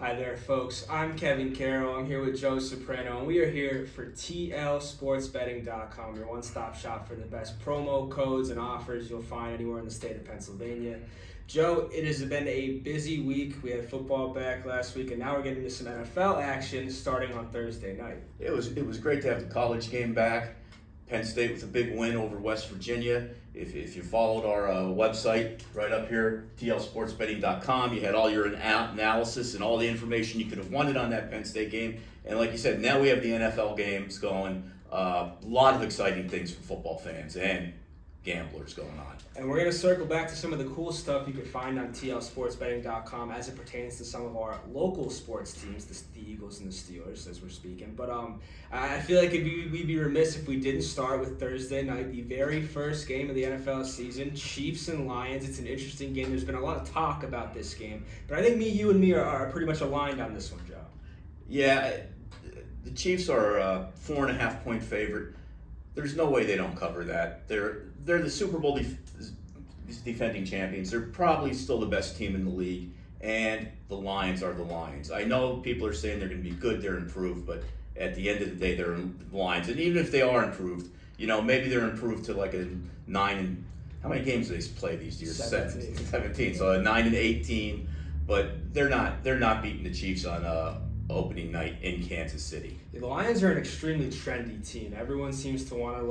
Hi there, folks. I'm Kevin Carroll. I'm here with Joe Soprano, and we are here for TLSportsBetting.com, your one-stop shop for the best promo codes and offers you'll find anywhere in the state of Pennsylvania. Joe, it has been a busy week. We had football back last week, and now we're getting into some NFL action starting on Thursday night. It was great to have the college game back. Penn State with a big win over West Virginia. If you followed our website right up here, tlsportsbetting.com, you had all your analysis and all the information you could have wanted on that Penn State game. And like you said, now we have the NFL games going. A lot of exciting things for football fans and gamblers going on. And we're going to circle back to some of the cool stuff you can find on tlsportsbetting.com as it pertains to some of our local sports teams, the Eagles and the Steelers, as we're speaking. But I feel like we'd be remiss if we didn't start with Thursday night, the very first game of the NFL season, Chiefs and Lions. It's an interesting game. There's been a lot of talk about this game. But I think you and me are pretty much aligned on this one, Joe. Yeah, the Chiefs are a 4.5-point favorite. There's no way they don't cover that. They're the Super Bowl defending champions. They're probably still the best team in the league, and the Lions are the Lions. I know people are saying they're going to be good, they're improved, but at the end of the day, they're the Lions. And even if they are improved, maybe they're improved to like a 9 and how many games do they play these years? 17. So a 9-8 team, but they're not beating the Chiefs on opening night in Kansas City. The Lions are an extremely trendy team. Everyone seems to want to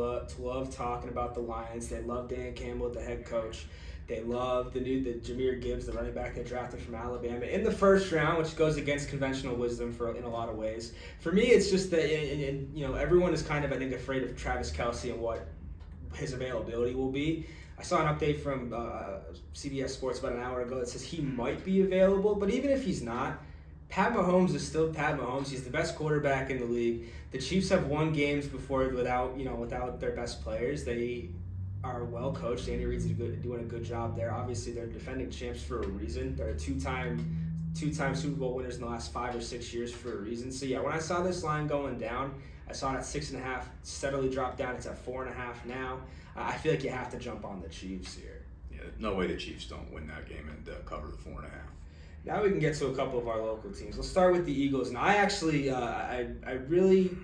love talking about the Lions. They love Dan Campbell, the head coach. They love the Jahmyr Gibbs, the running back they drafted from Alabama in the first round, which goes against conventional wisdom in a lot of ways. For me, it's just that everyone is kind of, I think, afraid of Travis Kelce and what his availability will be. I saw an update from CBS Sports about an hour ago that says he might be available, but even if he's not, Pat Mahomes is still Pat Mahomes. He's the best quarterback in the league. The Chiefs have won games before without their best players. They are well coached. Andy Reid's doing a good job there. Obviously, they're defending champs for a reason. They're two-time Super Bowl winners in the last 5 or 6 years for a reason. So yeah, when I saw this line going down, I saw it at 6.5, steadily drop down. It's at 4.5 now. I feel like you have to jump on the Chiefs here. Yeah, no way the Chiefs don't win that game and cover the 4.5. Now we can get to a couple of our local teams. Let's start with the Eagles. And I actually, I really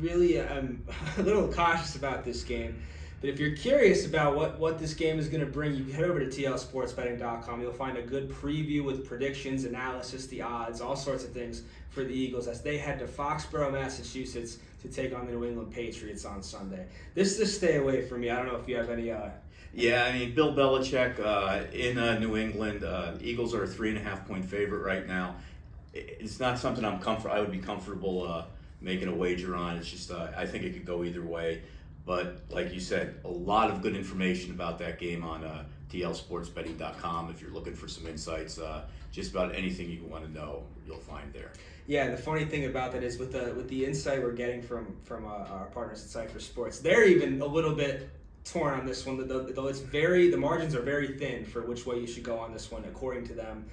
am a little cautious about this game. But if you're curious about what this game is going to bring, you can head over to tlsportsbetting.com. You'll find a good preview with predictions, analysis, the odds, all sorts of things for the Eagles as they head to Foxborough, Massachusetts to take on the New England Patriots on Sunday. This is a stay away from me. I don't know if you have any... Yeah, I mean, Bill Belichick in New England, the Eagles are a 3.5-point favorite right now. It's not something I would be comfortable making a wager on. It's just I think it could go either way. But like you said, a lot of good information about that game on tlsportsbetting.com. If you're looking for some insights, just about anything you want to know, you'll find there. Yeah, and the funny thing about that is with the insight we're getting from our partners at Cypher Sports, they're even a little bit torn on this one, though the margins are very thin for which way you should go on this one, according to them.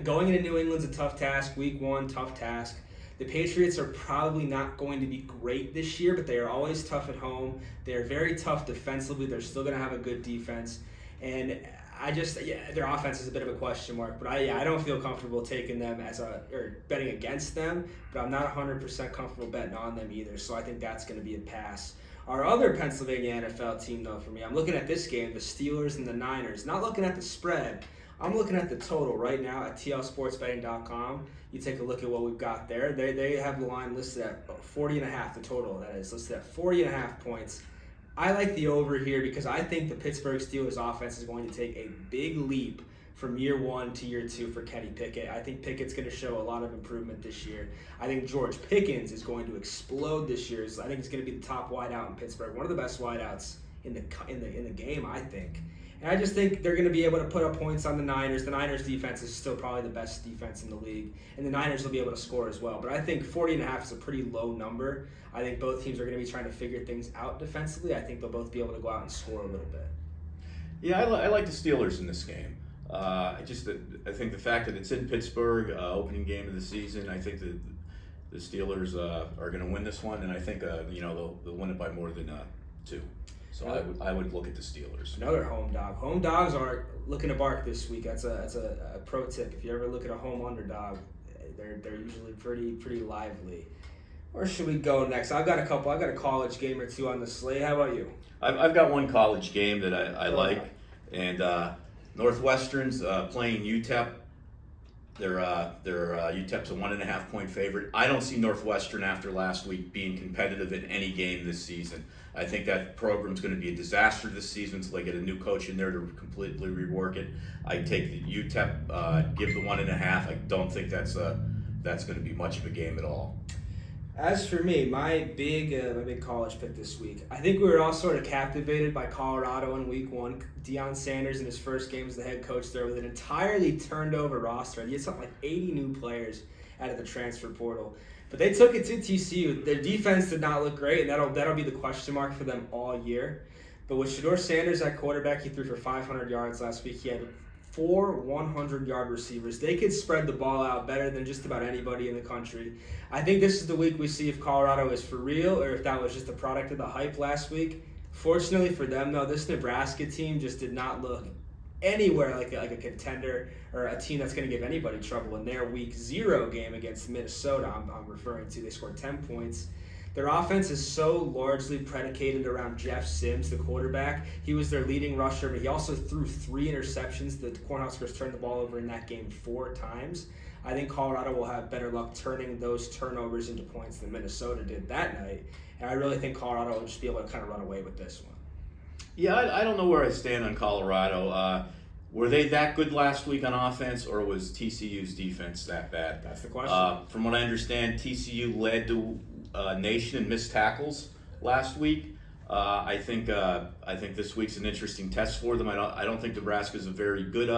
Going into New England's a tough task. Week 1, tough task. The Patriots are probably not going to be great this year, but they are always tough at home. They are very tough defensively. They're still going to have a good defense. And their offense is a bit of a question mark, but I don't feel comfortable taking them or betting against them, but I'm not 100% comfortable betting on them either, so I think that's going to be a pass. Our other Pennsylvania NFL team, though, for me, I'm looking at this game, the Steelers and the Niners, not looking at the spread. I'm looking at the total right now at tlsportsbetting.com. You take a look at what we've got there. They have the line listed at 40.5, the total, that is, listed at 40.5 points. I like the over here because I think the Pittsburgh Steelers offense is going to take a big leap from year 1 to year 2 for Kenny Pickett. I think Pickett's going to show a lot of improvement this year. I think George Pickens is going to explode this year. I think he's going to be the top wideout in Pittsburgh, one of the best wideouts in the game, I think. And I just think they're going to be able to put up points on the Niners. The Niners defense is still probably the best defense in the league, and the Niners will be able to score as well. But I think 40.5 is a pretty low number. I think both teams are going to be trying to figure things out defensively. I think they'll both be able to go out and score a little bit. Yeah, I like the Steelers in this game. I think the fact that it's in Pittsburgh, opening game of the season, I think that the Steelers are going to win this one, and I think they'll win it by more than 2. So I would look at the Steelers. Another home dog. Home dogs are looking to bark this week. That's a pro tip. If you ever look at a home underdog, they're usually pretty lively. Where should we go next? I've got a couple. I've got a college game or two on the slate. How about you? I've got one college game that I like, and Northwestern's playing UTEP. UTEP's a 1.5 point favorite. I don't see Northwestern after last week being competitive in any game this season. I think that program's going to be a disaster this season until they get a new coach in there to completely rework it. I take the UTEP, give the 1.5. I don't think that's going to be much of a game at all. As for me, my big college pick this week, I think we were all sort of captivated by Colorado in week one. Deion Sanders in his first game as the head coach there with an entirely turned over roster. He had something like 80 new players out of the transfer portal. But they took it to TCU. Their defense did not look great, and that'll be the question mark for them all year. But with Shedeur Sanders at quarterback, he threw for 500 yards last week. He had 4 100-yard receivers. They could spread the ball out better than just about anybody in the country. I think this is the week we see if Colorado is for real or if that was just a product of the hype last week. Fortunately for them, though, this Nebraska team just did not look anywhere like a contender or a team that's going to give anybody trouble in their week 0 game against Minnesota. I'm referring to. They scored 10 points. Their offense is so largely predicated around Jeff Sims, the quarterback. He was their leading rusher, but he also threw 3 interceptions. The Cornhuskers turned the ball over in that game 4 times. I think Colorado will have better luck turning those turnovers into points than Minnesota did that night. And I really think Colorado will just be able to kind of run away with this one. Yeah, I don't know where I stand on Colorado. Were they that good last week on offense, or was TCU's defense that bad? That's the question. From what I understand, TCU led the nation in missed tackles last week. I think this week's an interesting test for them. I don't think Nebraska's a very good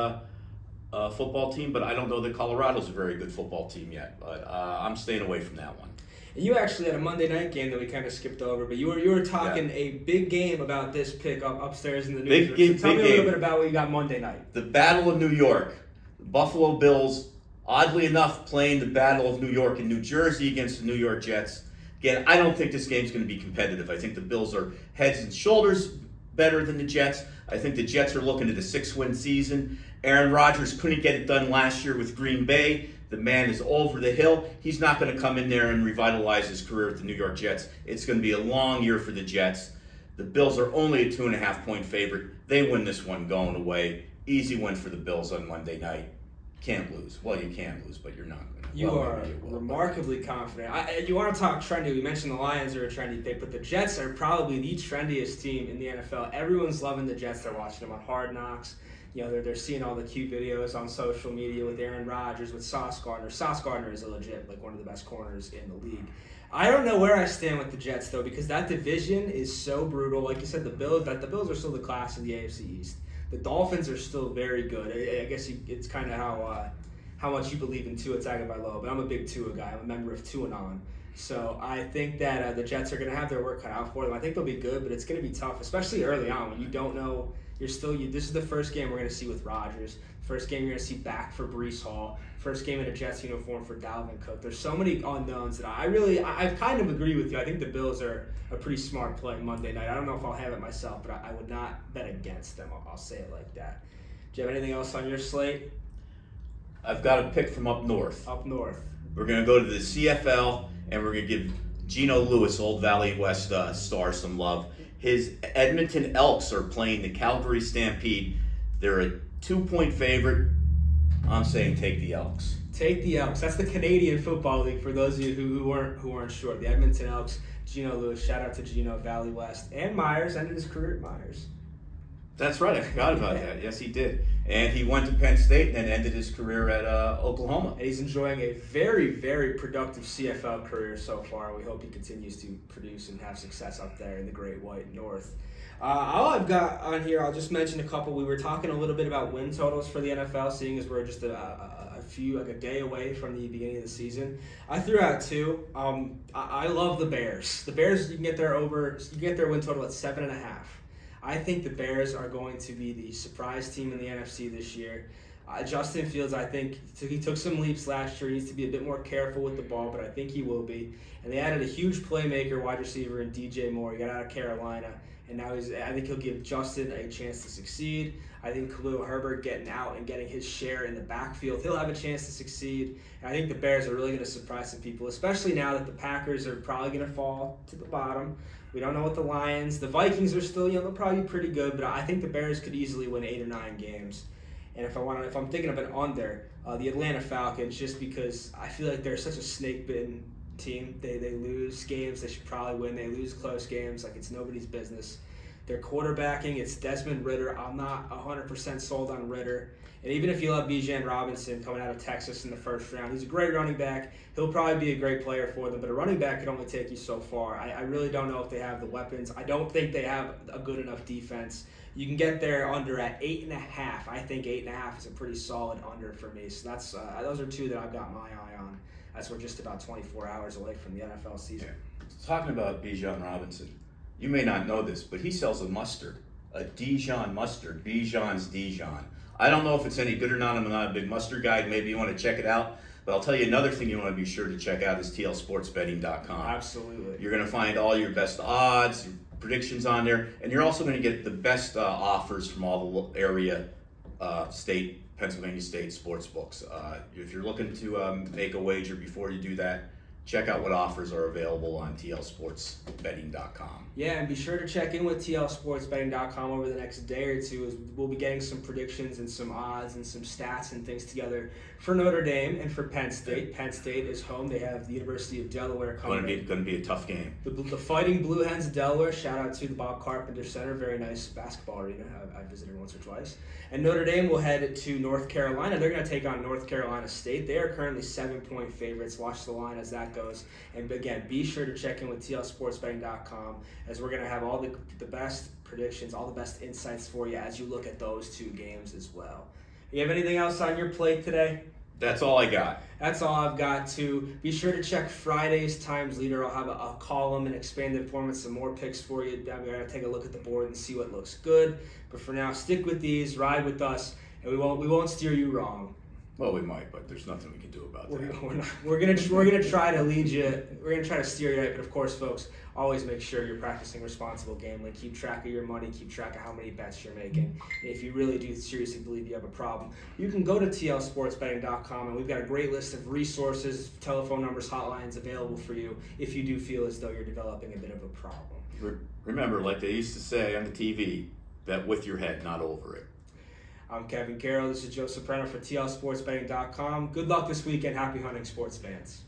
football team, but I don't know that Colorado's a very good football team yet. But I'm staying away from that one. And you actually had a Monday night game that we kind of skipped over, but you were talking a big game about this pick upstairs in the newsroom. So tell me a little bit about what you got Monday night. The Battle of New York. The Buffalo Bills, oddly enough, playing the Battle of New York in New Jersey against the New York Jets. Again, I don't think this game's going to be competitive. I think the Bills are heads and shoulders better than the Jets. I think the Jets are looking at a 6-win season. Aaron Rodgers couldn't get it done last year with Green Bay. The man is over the hill. He's not going to come in there and revitalize his career with the New York Jets. It's going to be a long year for the Jets. The Bills are only a 2.5 point favorite. They win this one going away. Easy win for the Bills on Monday night. Can't lose. Well, you can lose, but you're not going to. You are remarkably confident. You want to talk trendy. We mentioned the Lions are a trendy pick, but the Jets are probably the trendiest team in the NFL. Everyone's loving the Jets. They're watching them on Hard Knocks. You know, they're seeing all the cute videos on social media with Aaron Rodgers, with Sauce Gardner. Sauce Gardner is a legit, one of the best corners in the league. I don't know where I stand with the Jets, though, because that division is so brutal. Like you said, the Bills are still the class of the AFC East. The Dolphins are still very good. I guess it's kind of how much you believe in Tua Tagovailoa, but I'm a big Tua guy. I'm a member of Tua Non. So I think that the Jets are going to have their work cut out for them. I think they'll be good, but it's going to be tough, especially early on when you don't know. This is the first game we're going to see with Rodgers. First game you're going to see back for Breece Hall. First game in a Jets uniform for Dalvin Cook. There's so many unknowns that I kind of agree with you. I think the Bills are a pretty smart play Monday night. I don't know if I'll have it myself, but I would not bet against them. I'll say it like that. Do you have anything else on your slate? I've got a pick from up north. Up north. We're going to go to the CFL, and we're going to give Geno Lewis, Old Valley West star, some love. His Edmonton Elks are playing the Calgary Stampede. They're a 2-point favorite. I'm saying take the Elks. Take the Elks. That's the Canadian Football League for those of you who weren't sure. The Edmonton Elks, Geno Lewis. Shout out to Geno, Valley West. And Myers ended his career at Myers. That's right. I forgot about that. Yes, he did. And he went to Penn State and then ended his career at Oklahoma. And he's enjoying a very, very productive CFL career so far. We hope he continues to produce and have success up there in the Great White North. All I've got on here, I'll just mention a couple. We were talking a little bit about win totals for the NFL, seeing as we're just a day away from the beginning of the season. I threw out 2. I love the Bears. The Bears, you can get their win total at 7.5. I think the Bears are going to be the surprise team in the NFC this year. Justin Fields, I think, he took some leaps last year. He needs to be a bit more careful with the ball, but I think he will be. And they added a huge playmaker, wide receiver, in DJ Moore. He got out of Carolina. and now I think he'll give Justin a chance to succeed. I think Khalil Herbert getting out and getting his share in the backfield, he'll have a chance to succeed. And I think the Bears are really going to surprise some people, especially now that the Packers are probably going to fall to the bottom. We don't know what the Vikings are still, they'll probably be pretty good, but I think the Bears could easily win 8 or 9 games. And if I'm thinking of an under, the Atlanta Falcons, just because I feel like they're such a snake-bitten team. They lose games they should probably win. They lose close games like it's nobody's business. Their quarterbacking, it's Desmond Ridder. I'm not 100% sold on Ridder. And even if you love Bijan Robinson coming out of Texas in the first round, he's a great running back. He'll probably be a great player for them, but a running back can only take you so far. I really don't know if they have the weapons. I don't think they have a good enough defense. You can get there under at 8.5. I think 8.5 is a pretty solid under for me. So that's those are two that I've got my eye on, as we're just about 24 hours away from the NFL season. Yeah. Talking about Bijan Robinson, you may not know this, but he sells a mustard, a Dijon mustard. Bijan's Dijon. I don't know if it's any good or not. I'm not a big mustard guy. Maybe you want to check it out. But I'll tell you another thing you want to be sure to check out is TLSportsBetting.com. Absolutely. You're going to find all your best odds, your predictions on there, and you're also going to get the best offers from all the area Pennsylvania State sports books. If you're looking to make a wager before you do that, check out what offers are available on TLSportsBetting.com. Yeah, and be sure to check in with TLSportsBetting.com over the next day or two, as we'll be getting some predictions and some odds and some stats and things together for Notre Dame and for Penn State. Penn State is home. They have the University of Delaware coming. Going to be a tough game. The Fighting Blue Hens of Delaware. Shout out to the Bob Carpenter Center. Very nice basketball arena. I visited once or twice. And Notre Dame will head to North Carolina. They're going to take on North Carolina State. They are currently 7-point favorites. Watch the line as that goes. And again, be sure to check in with TLSportsBetting.com, as we're going to have all the best predictions, all the best insights for you as you look at those two games as well. You have anything else on your plate today? That's all I got. That's all I've got too. Be sure to check Friday's Times Leader. I'll have a column and expanded form with some more picks for you. I'm going to take a look at the board and see what looks good. But for now, stick with these, ride with us, and we won't steer you wrong. Well, we might, but there's nothing we can do about that. We're gonna try to lead you. We're gonna try to steer you right. But of course, folks, always make sure you're practicing responsible gambling. Keep track of your money. Keep track of how many bets you're making. And if you really do seriously believe you have a problem, you can go to TLSportsBetting.com, and we've got a great list of resources, telephone numbers, hotlines available for you if you do feel as though you're developing a bit of a problem. Remember, like they used to say on the TV, bet with your head, not over it. I'm Kevin Carroll. This is Joe Soprano for TLSportsBetting.com. Good luck this weekend. Happy hunting, sports fans.